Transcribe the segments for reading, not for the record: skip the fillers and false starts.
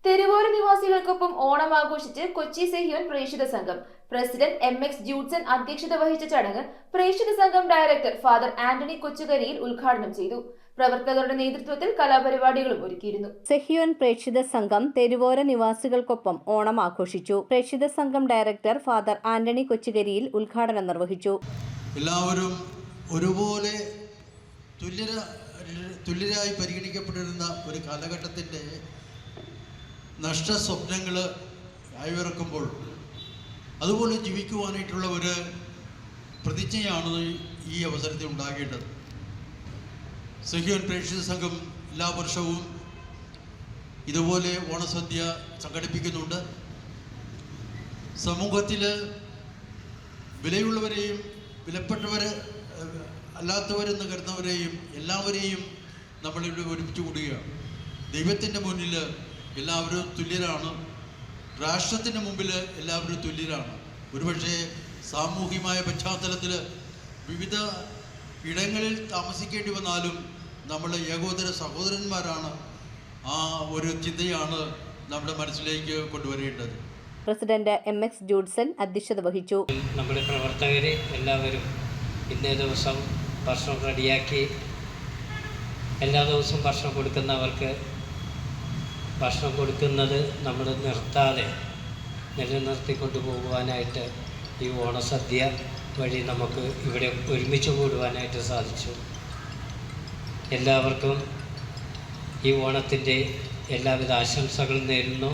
തെരുവോര നിവാസികൾക്കൊപ്പം ഓണം ആഘോഷിച്ച് കൊച്ചി സെഹ്യോൻ പ്രേക്ഷിത സംഘം പ്രസിഡന്റ് MX ജൂഡ്സൺ അധ്യക്ഷത വഹിച്ച ചടങ്ങ് പ്രേക്ഷിത സംഘം ഡയറക്ടർ ഫാദർ ആന്റണി കൊച്ചുകരിയിൽ ഉദ്ഘാടനം ചെയ്തു. പ്രവർത്തകരുടെ നേതൃത്വത്തിൽ കലാപരിപാടികളും ഒരുക്കിയിരുന്നു. സെഹ്യോൻ പ്രേക്ഷിത സംഘം തെരുവോര നിവാസികൾക്കൊപ്പം ഓണം ആഘോഷിച്ചു. പ്രേക്ഷിത സംഘം ഡയറക്ടർ ഫാദർ ആന്റണി കൊച്ചുകരിയിൽ ഉദ്ഘാടനം നിർവഹിച്ചു. എല്ലാവരും ഒരുപോലെ തുല്യരായി പരിഗണിക്കപ്പെട്ടിരുന്ന ഒരു കാലഘട്ടത്തിൻ്റെ നഷ്ടസ്വപ്നങ്ങൾ അയവിറക്കുമ്പോൾ അതുപോലെ ജീവിക്കുവാനായിട്ടുള്ള ഒരു പ്രതിജ്ഞയാണ് ഈ അവസരത്തിൽ ഉണ്ടാകേണ്ടത്. സെഹ്യോൻ പ്രേക്ഷിത സംഘം എല്ലാ വർഷവും ഇതുപോലെ ഓണസദ്യ സംഘടിപ്പിക്കുന്നുണ്ട്. സമൂഹത്തിൽ വിലയുള്ളവരെയും വിലപ്പെട്ടവർ അല്ലാത്തവരെന്ന് കരുതുന്നവരെയും എല്ലാവരെയും നമ്മളിവിടെ ഒരുമിച്ച് കൂടുകയാണ്. ദൈവത്തിൻ്റെ മുന്നിൽ എല്ലാവരും തുല്യരാണ്. രാഷ്ട്രത്തിന് മുമ്പിൽ എല്ലാവരും തുല്യരാണ്. ഒരുപക്ഷെ സാമൂഹികമായ പശ്ചാത്തലത്തിൽ വിവിധ ഇടങ്ങളിൽ താമസിക്കേണ്ടി വന്നാലും നമ്മൾ ഏകോദര സഹോദരന്മാരാണ്. ആ ഒരു ചിന്തയാണ് നമ്മുടെ മനസ്സിലേക്ക് കൊണ്ടുവരേണ്ടത്. പ്രസിഡന്റ് MX ജൂഡ്സൺ അധ്യക്ഷത വഹിച്ചു. നമ്മുടെ പ്രവർത്തകർ എല്ലാവരും ഇന്നേ ദിവസം ഭക്ഷണം റെഡിയാക്കി എല്ലാ ദിവസവും ഭക്ഷണം കൊടുക്കുന്നവർക്ക് ഭക്ഷണം കൊടുക്കുന്നത് നമ്മൾ നിർത്താതെ നിലനിർത്തിക്കൊണ്ടു പോകുവാനായിട്ട് ഈ ഓണസദ്യ വഴി നമുക്ക് ഇവിടെ ഒരുമിച്ച് കൂടുവാനായിട്ട് സാധിച്ചു. എല്ലാവർക്കും ഈ ഓണത്തിൻ്റെ എല്ലാവിധ ആശംസകളും നേരുന്നു.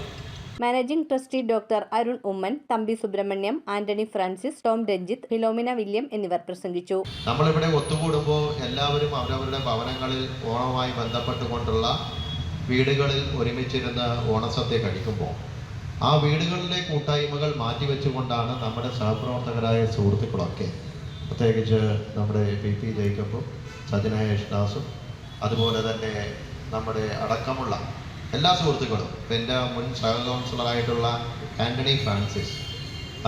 Managing trustee doctor Arun Oommen, Thampi Subrahmanyam, Antony Francis, Tom Ranjith, Philomina William എന്നിവർ പ്രസംഗിച്ചു. നമ്മളിവിടെ ഒത്തുകൂടുമ്പോൾ എല്ലാവരും അവരവരുടെ ഭവനങ്ങളിൽ ഓണവുമായി ബന്ധപ്പെട്ടുകൊണ്ടുള്ള വീടുകളിൽ ഒരുമിച്ചിരുന്ന് ഓണസദ്യ കഴിക്കുമ്പോൾ ആ വീടുകളിലെ കൂട്ടായ്മകൾ മാറ്റിവെച്ചുകൊണ്ടാണ് നമ്മുടെ സഹപ്രവർത്തകരായ സുഹൃത്തുക്കളൊക്കെ, പ്രത്യേകിച്ച് നമ്മുടെ PP ജേക്കബും സജന യേശുദാസും അതുപോലെ തന്നെ നമ്മുടെ അടക്കമുള്ള എല്ലാ സുഹൃത്തുക്കളും, എൻ്റെ മുൻ സഹകൗൺസിലറായിട്ടുള്ള ആന്റണി ഫ്രാൻസിസ്,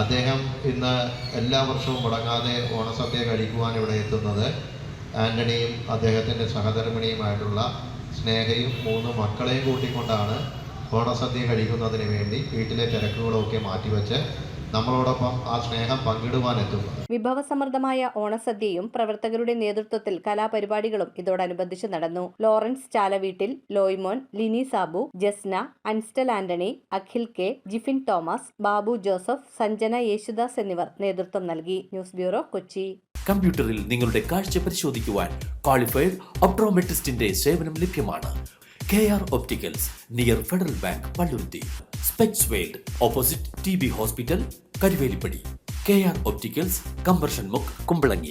അദ്ദേഹം ഇന്ന് എല്ലാ വർഷവും മുടങ്ങാതെ ഓണസദ്യ കഴിക്കുവാൻ ഇവിടെ എത്തുന്നത് ആന്റണിയും അദ്ദേഹത്തിൻ്റെ സഹധർമ്മിണിയുമായിട്ടുള്ള സ്നേഹയും 3 മക്കളെയും കൂട്ടിക്കൊണ്ടാണ് ഓണസദ്യ കഴിക്കുന്നതിന് വേണ്ടി വീട്ടിലെ തിരക്കുകളൊക്കെ മാറ്റിവെച്ച് നമ്മളോടൊപ്പം ആ സ്നേഹം പങ്കിടുവാനെത്തുന്നത്. വിഭവസമൃദ്ധമായ ഓണസദ്യയും പ്രവർത്തകരുടെ നേതൃത്വത്തിൽ കലാപരിപാടികളും ഇതോടനുബന്ധിച്ച് നടന്നു. Lawrence Chalaveettil, Loymon, Lini Sabu, Jasna, Anstel Antony, Akhil K, Jifin Thomas, Babu Joseph, Sanjana Yesudas എന്നിവർ നേതൃത്വം നൽകി. News bureau, Kochi. കമ്പ്യൂട്ടറിൽ നിങ്ങളുടെ കാഴ്ച പരിശോധിക്കുവാൻ ക്വാളിഫൈഡ് ഒപ്ട്രോമെട്രിസ്റ്റിന്റെ സേവനം ലഭ്യമാണ്. KR Opticals, near federal bank, Palluruthy. Specs world, opposite TB hospital, Karuvelippady. KR Opticals, combustion മുക്ക്, കുമ്പളങ്ങി.